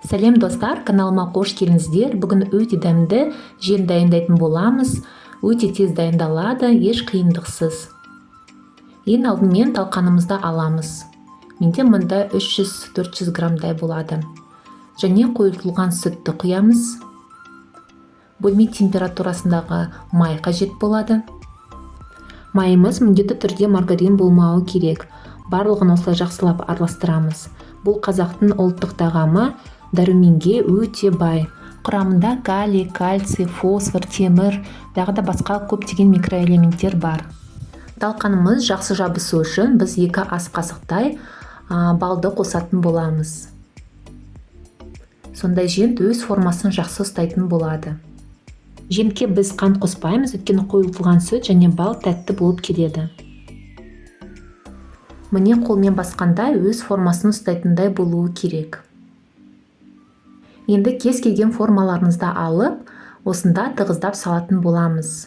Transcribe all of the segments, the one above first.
Сәлем достар, каналыма қош келдіңіздер. Бүгін өте дәмді жем дайындайтын боламыз. Өте тез дайындалады, еш қиындықсыз. Ең алдымен талқанымызды аламыз. Менде мұнда 300-400 граммдай болады. Және қойылтылған сүтті құямыз. Бөлме температурасындағы май қажет болады. Майымыз міндетті түрде маргарин болмауы керек. Барлығын осылай жақсылап араластырамыз. Бұл қазақтың ұлттық тағамы, дәруменге өте бай. Құрамында калий, кальций, фосфор, темір, тағы да басқа көптеген микроэлементтер бар. Талқанымыз жақсы жабысу үшін біз 2 ас қасықтай балды қосатын боламыз. Сондай жент өз формасын жақсы ұстайтын болады. Жентке біз қант қоспаймыз, өйткені қойылтылған сүт және бал тәтті болып келеді. Міне қолмен басқанда өз формасын ұстайтындай болуы керек. Енді кез келген формаларыңызды алып, осында тығыздап салатын боламыз.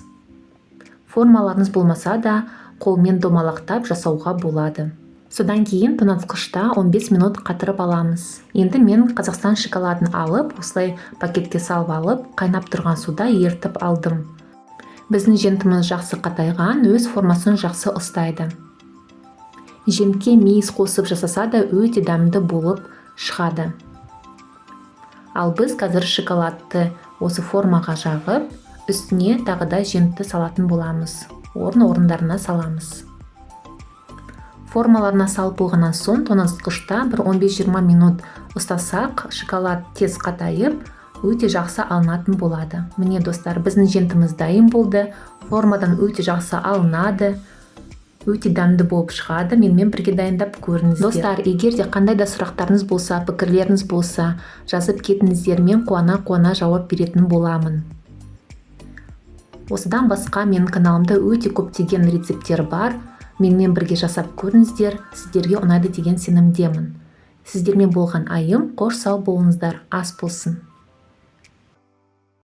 Формаларыңыз болмаса да қолмен домалақтап жасауға болады. Содан кейін тоңазытқышта 15 минут қатырып аламыз. Енді мен Қазақстан шоколадын алып, осылай пакетке салып алып, қайнап тұрған суда ертіп алдым. Біздің жентіміз жақсы қатайған, өз формасын жақсы ұстайды. Жентке мейіз қосып жасаса да өте дәмді болып шығады. Ал біз қазір шоколадты осы формаға жағып, үстіне тағы да жентті салатын боламыз. Орындарына саламыз. Формаларына салып болғаннан соң тоңазытқышта 15-20 минут ұстасақ, шоколад тез қатайып, өте жақсы алынатын болады. Міне достар, біздің жентіміз дайын болды. Формадан өте жақсы алынады. Өте дәмді болып шығады. Менімен бірге дайындап көріңіздер. Достар, егер де қандай да сұрақтарыңыз болса, пікірлеріңіз болса, жазып кетіңіздер, мен қуана жауап беретін боламын. Осыдан басқа менің каналымда өте көптеген рецепттер бар. Менімен бірге жасап көріңіздер, сіздерге ұнайды деген сенімдемін. Сіздермен болған айым, қош сау болыңыздар, ас болсын.